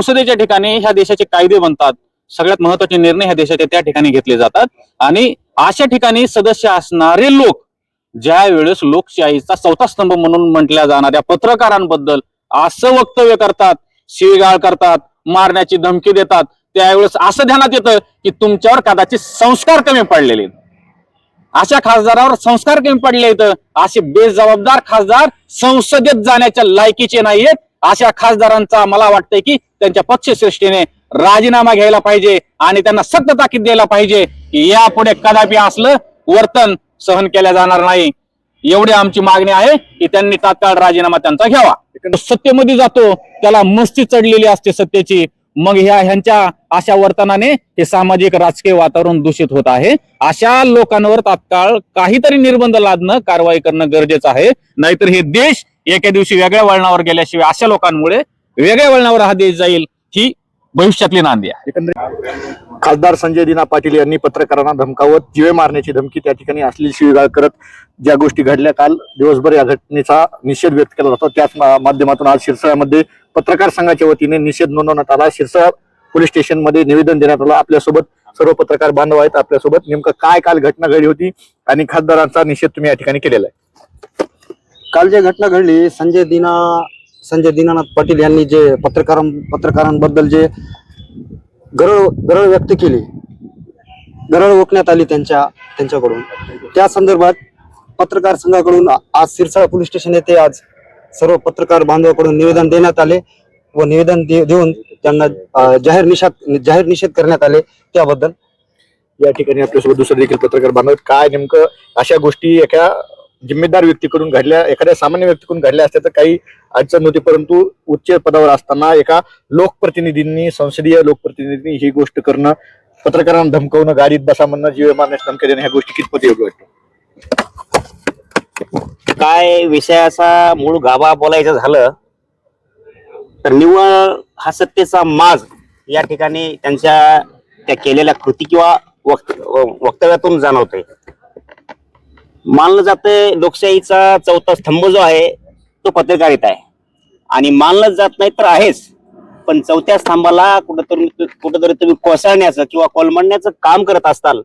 संसदेच्या ठिकाणी ह्या देशाचे कायदे बनतात, सगळ्यात महत्त्वाचे निर्णय ह्या देशाच्या त्या ठिकाणी घेतले जातात आणि अशा ठिकाणी सदस्य असणारे लोक ज्या वेळेस लोकशाहीचा चौथा स्तंभ म्हणून म्हटल्या जाणाऱ्या पत्रकारांबद्दल असं वक्तव्य करतात, शिवीगाळ करतात, मारण्याची धमकी देतात, त्यावेळेस असं ध्यानात येतं की तुमच्यावर कदाचित संस्कार कमी पडलेले आहेत. अशा खासदारावर संस्कार कमी पडले आहेत. असे बेजबाबदार खासदार संसदेत जाण्याच्या लायकीचे नाहीयेत. अशा खासदारांचा मला वाटतंय की त्यांच्या पक्षश्रेष्ठीने राजीनामा घ्यायला पाहिजे आणि त्यांना सक्त ताकीद द्यायला पाहिजे की यापुढे कदापि असलं वर्तन सहन केलं जाणार नाही. एवढी आमची मागणी आहे की त्यांनी तात्काळ राजीनामा त्यांचा घ्यावा. सत्तेमध्ये जातो त्याला मस्ती चढलेली असते सत्तेची, मग ह्यांच्या अशा वर्तनाने हे सामाजिक राजकीय वातावरण दूषित होत आहे. अशा लोकांवर तात्काळ काहीतरी निर्बंध लादणं, कारवाई करणं गरजेचं आहे. नाहीतर हे देश एका दिवशी वेगळ्या वळणावर गेल्याशिवाय अशा लोकांमुळे वेगळ्या वळणावर हा देश जाईल ही भविष्यातली नांदी आहे. खासदार संजय दिना पाटील यांनी पत्रकारांना धमकावत जीवे मारण्याची धमकी, त्या ठिकाणी असलेली शिवीगाळ करत ज्या गोष्टी घडल्या, काल दिवसभर या घटनेचा निषेध व्यक्त केला जातो. त्याच माध्यमातून आज शिरसाळ्यामध्ये पत्रकार संघाच्या वतीने निषेध नोंदवण्यात आला. शिरसाळ पोलीस स्टेशन मध्ये निवेदन देण्यात आलं. आपल्यासोबत सर्व पत्रकार बांधव आहेत. आपल्यासोबत नेमकं काय काल घटना घडली होती आणि खासदारांचा निषेध तुम्ही या ठिकाणी केलेला आहे? काल जी घटना घडली, संजय दीनानाथ पाटील यांनी जे पत्रकारांबद्दल जे गरळ व्यक्त केली, गरळ ओकण्यात आली त्यांच्याकडून, त्या संदर्भात पत्रकार संघाकडून आज सिरसाळ पोलीस स्टेशन येथे आज सर्व पत्रकार बांधवाकडून निवेदन देण्यात आले व निवेदन देऊन त्यांना जाहीर निषेध करण्यात आले. त्याबद्दल या ठिकाणी आपल्यासोबत दुसरे देखील पत्रकार बांधव, काय नेमकं अशा गोष्टी एका जिम्मेदार व्यक्तीकडून घडल्या, एखाद्या सामान्य व्यक्तीकडून घडल्या असत्या तर काही अडचण नव्हती, परंतु उच्च पदावर असताना एका लोकप्रतिनिधींनी, संसदीय लोकप्रतिनिधींनी ही गोष्ट करणं, पत्रकारांना धमकवणं, गाडीत बसा म्हणणं, जीवे मारण्याची धमकी देणं, ह्या गोष्टी कितपत योग्य वाटतं? काय विषयाचा मूळ गाभा बोलायचं झालं तर निव्वळ हा सत्तेचा माज या ठिकाणी त्यांच्या त्या केलेल्या कृती किंवा वक्तव्यातून जाणवतोय. मानलं जातंय लोकशाहीचा चौथा स्तंभ जो आहे तो पत्रकारिता आहे आणि मानलं जात नाही तर आहेच, पण चौथ्या स्तंभाला कुठंतरी तुम्ही कोसळण्याचं किंवा कोलमडण्याचं काम करत असताल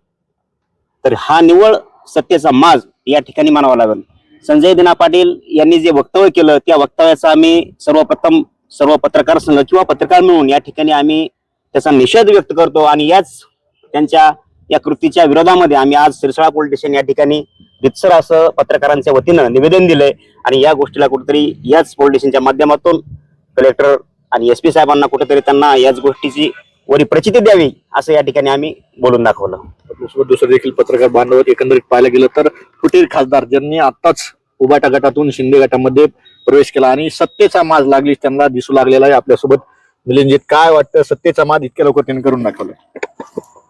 तर हा निव्वळ सत्तेचा माज या ठिकाणी मानावा लागेल. संजय दिना पाटील यांनी जे वक्तव्य केलं त्या वक्तव्याचा आम्ही सर्वप्रथम सर्व पत्रकार संघ किंवा पत्रकार मिळून या ठिकाणी आम्ही त्याचा निषेध व्यक्त करतो आणि याच त्यांच्या या कृतीच्या विरोधामध्ये आम्ही आज सिरसाळा पोलीस स्टेशन या ठिकाणी रितसर असं पत्रकारांच्या वतीनं निवेदन दिलंय आणि या गोष्टीला कुठेतरी याच पोलीस स्टेशनच्या माध्यमातून कलेक्टर आणि SP साहेबांना कुठेतरी त्यांना याच गोष्टीची वरी प्रचिती द्यावी असं या ठिकाणी आम्ही बोलून दाखवलं. दुसरं देखील पत्रकार बांधव, एकंदरीत पाहायला गेलं तर फुटीर खासदार ज्यांनी आताच उबाटा गटातून शिंदे गटामध्ये प्रवेश केला आणि सत्तेचा माज लागली त्यांना दिसू लागलेला आहे. आपल्यासोबत मिलिंदजीत, काय वाटतं सत्तेचा माज इतक्या लवकर त्यांनी करून दाखवलं?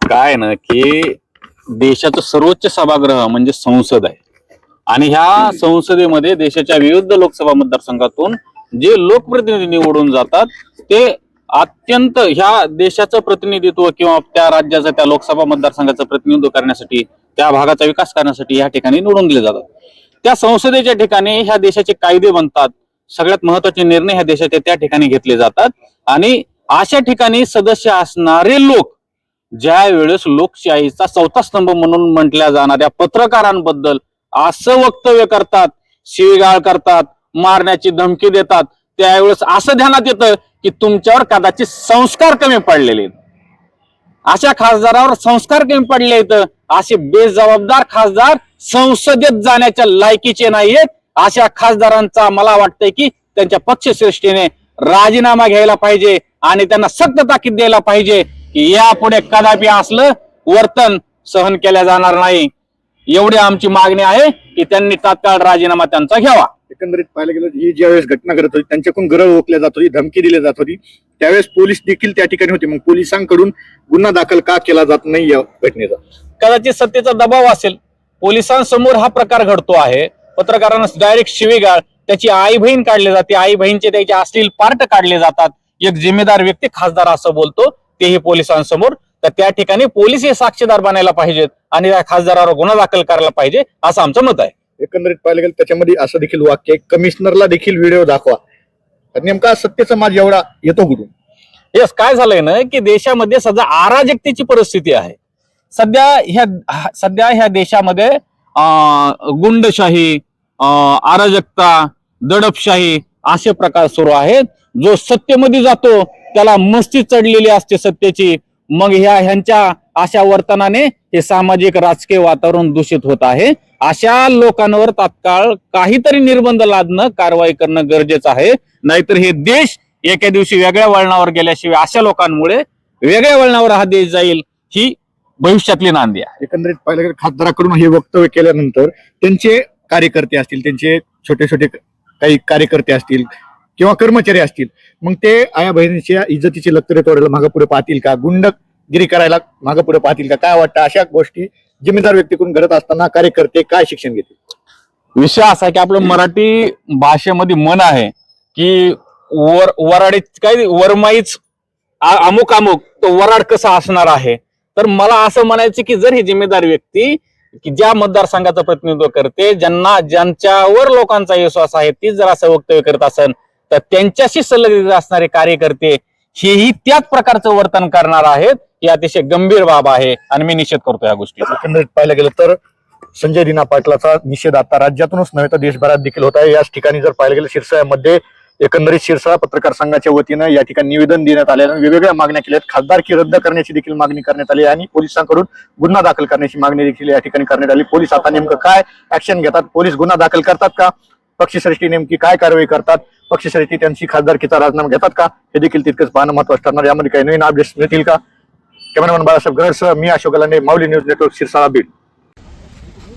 काय ना की देशाचं सर्वोच्च सभागृह म्हणजे संसद आहे आणि ह्या संसदेमध्ये देशाच्या विविध लोकसभा मतदारसंघातून जे लोकप्रतिनिधी निवडून जातात ते अत्यंत ह्या देशाचं प्रतिनिधित्व किंवा त्या राज्याचं, त्या लोकसभा मतदारसंघाचं प्रतिनिधित्व करण्यासाठी, त्या भागाचा विकास करण्यासाठी या ठिकाणी निवडून दिले जातात. त्या संसदेच्या ठिकाणी ह्या देशाचे कायदे बनतात, सगळ्यात महत्त्वाचे निर्णय ह्या देशाच्या त्या ठिकाणी घेतले जातात आणि अशा ठिकाणी सदस्य असणारे लोक ज्या वेळेस लोकशाहीचा चौथा स्तंभ म्हणून म्हटल्या जाणाऱ्या पत्रकारांबद्दल असं वक्तव्य करतात, शिवीगाळ करतात, मारण्याची धमकी देतात, त्यावेळेस असं ध्यानात येतं की तुमच्यावर कदाचित संस्कार कमी पडलेले आहेत. अशा खासदारावर संस्कार कमी पडले आहेत. असे बेजबाबदार खासदार संसदेत जाण्याच्या लायकीचे नाहीयेत. अशा खासदारांचा मला वाटतंय की त्यांच्या पक्षश्रेष्ठीने राजीनामा घ्यायला पाहिजे आणि त्यांना सक्त ताकीद द्यायला पाहिजे की यापुढे कदापि असलं वर्तन सहन केलं जाणार नाही. एवढी आमची मागणी आहे की त्यांनी तात्काळ राजीनामा त्यांचा घ्यावा. एकंदरीत पाहायला गेलं ही ज्यावेळेस घटना घडत होती त्यांच्याकडून गरळ ओकल्या जात होती, धमकी दिली जात होती, त्यावेळेस पोलीस देखील त्या ठिकाणी होते. मग पोलिसांकडून गुन्हा दाखल का केला जात नाही या घटनेचा? कदाचित सत्तेचा दबाव असेल. पोलिसांसमोर हा प्रकार घडतो आहे, पत्रकारांना डायरेक्ट शिवीगाळ, त्याची आई बहीण काढली जाते, आई बहीणचे त्याचे अश्लील पार्ट काढले जातात. एक जिम्मेदार व्यक्ती खासदार असं बोलतो तेही पोलिसांसमोर, तर त्या ठिकाणी पोलीस हे साक्षीदार बनायला पाहिजेत आणि त्या खासदारावर गुन्हा दाखल करायला पाहिजे असं आमचं मत आहे. एकंदरीत पाहायला गेलं त्याच्यामध्ये असं देखील वाक्य, कमिशनरला देखील व्हिडिओ दाखवा. नेमका सत्तेचा माज एवढा येतो कुठून? येस, काय झालंय ना की देशामध्ये सध्या अराजकतेची परिस्थिती आहे. सध्या ह्या देशामध्ये गुंडशाही, अराजकता, दडपशाही असे प्रकार सुरू आहेत. जो सत्तेमध्ये जातो त्याला मस्ती चढलेली असते सत्तेची. मग ह्यांच्या अशा वर्तनाने हे सामाजिक राजकीय वातावरण दूषित होत आहे. अशा लोकांवर तात्काळ काहीतरी निर्बंध लादणं, कारवाई करणं गरजेचं आहे. नाहीतर हे देश एका दिवशी वेगळ्या वळणावर गेल्याशिवाय अशा लोकांमुळे वेगळ्या वळणावर हा देश जाईल, ही भविष्यातली नांदी आहे. एकंदरीत पाहिलं गेलं खासदाराकडून हे वक्तव्य केल्यानंतर त्यांचे कार्यकर्ते असतील, त्यांचे छोटे छोटे काही कार्यकर्ते असतील किंवा कर्मचारी असतील, मग ते आया बहिणीच्या इज्जतीचे लक्तरे तोडायला मागे पुढे पाहतील का? गुंडगिरी करायला मागे पुढे पाहतील का? काय वाटतं अशा गोष्टी जिम्मेदार व्यक्तीकडून घडत असताना कार्यकर्ते काय शिक्षण घेतील? विषय असा की आपलं मराठी भाषेमध्ये म्हण आहे की वराडे काय वरमाईच अमुक अमुक, तो वराड कसा असणार आहे. तर मला असं म्हणायचं की जर ही जिम्मेदार व्यक्ती की ज्या मतदारसंघाचं प्रतिनिधित्व करते, ज्यांच्यावर लोकांचा विश्वास आहे, तीच जर असं वक्तव्य करत असेल तर त्यांच्याशी संलग्नित असणारे कार्यकर्ते हेही त्याच प्रकारचं वर्तन करणार आहेत. ही अतिशय गंभीर बाब आहे आणि मी निषेध करतो या गोष्टीचा. एकंदरीत पाहायला गेलं तर संजय दिना पाटलाचा निषेध आता राज्यातूनच नव्हे तर देशभरात देखील होत आहे. याच ठिकाणी जर पाहायला गेलं शिरसाळ्यामध्ये एकंदरीत शिरसाळा पत्रकार संघाच्या वतीनं या ठिकाणी निवेदन देण्यात आले आणि वेगवेगळ्या मागण्या केल्या आहेत. खासदारकी रद्द करण्याची देखील मागणी करण्यात आली आणि पोलिसांकडून गुन्हा दाखल करण्याची मागणी देखील या ठिकाणी करण्यात आली. पोलीस आता नेमकं काय ऍक्शन घेतात? पोलीस गुन्हा दाखल करतात का? पक्षश्रेष्ठी नेमकी काय कारवाई करतात? पक्षश्रेष्ठी त्यांची खासदारकीचा राजीनामा घेतात का? हे देखील तितकंच पाहणं महत्त्वाचं ठरणार. यामध्ये काही नवीन अपडेट्स मिळतील का? कॅमेरामॅन बाळासाहेब गरडसह मी अशोक गलांडे, माऊली न्यूज नेटवर्क, शिरसाळा, बीड.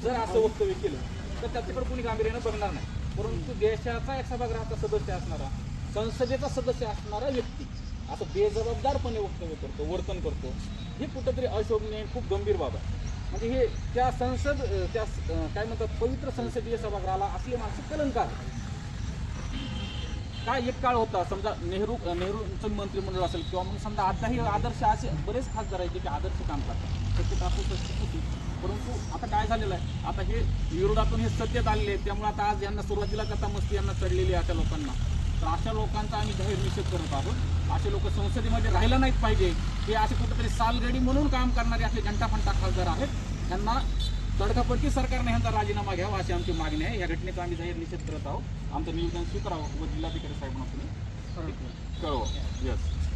जर असं वक्तव्य केलं तर त्याच्याकडे कोणी गांभीर्यानं बघणार नाही. परंतु देशाचा एक सभागृहाचा सदस्य असणारा, संसदेचा सदस्य असणारा व्यक्ती असं बेजबाबदारपणे वक्तव्य करतो, वर्तन करतो, हे कुठेतरी अशोभनीय, खूप गंभीर बाब आहे. म्हणजे हे त्या काय म्हणतात पवित्र संसदीय सभागृहाला असले माणसं कलंकार. काय एक काळ होता, समजा नेहरूंचं मंत्रिमंडळ असेल किंवा मग समजा आताही आदर्श असे बरेच खासदार आहेत जे आदर्श काम करतात. परंतु आता काय झालेलं आहे, आता हे विरोधातून हे सत्तेत आलेले आहेत. त्यामुळे आता आज यांना सुरुवातीला करता मस्ती यांना चढलेली आहे अशा लोकांना. तर अशा लोकांचा आम्ही जाहीर निषेध करत आहोत. असे लोक संसदेमध्ये राहायला नाहीत पाहिजे. हे असे कुठेतरी सालगडी म्हणून काम करणारे असे घंटाफंटा खासदार आहेत. त्यांना तडकाफडकी सरकारने यांचा राजीनामा घ्यावा अशी आमची मागणी आहे. या घटनेचा आम्ही जाहीर निषेध करत आहोत. आमचं निवेदन स्वीकारावं व जिल्हाधिकारी साहेबांना कळवा. यस.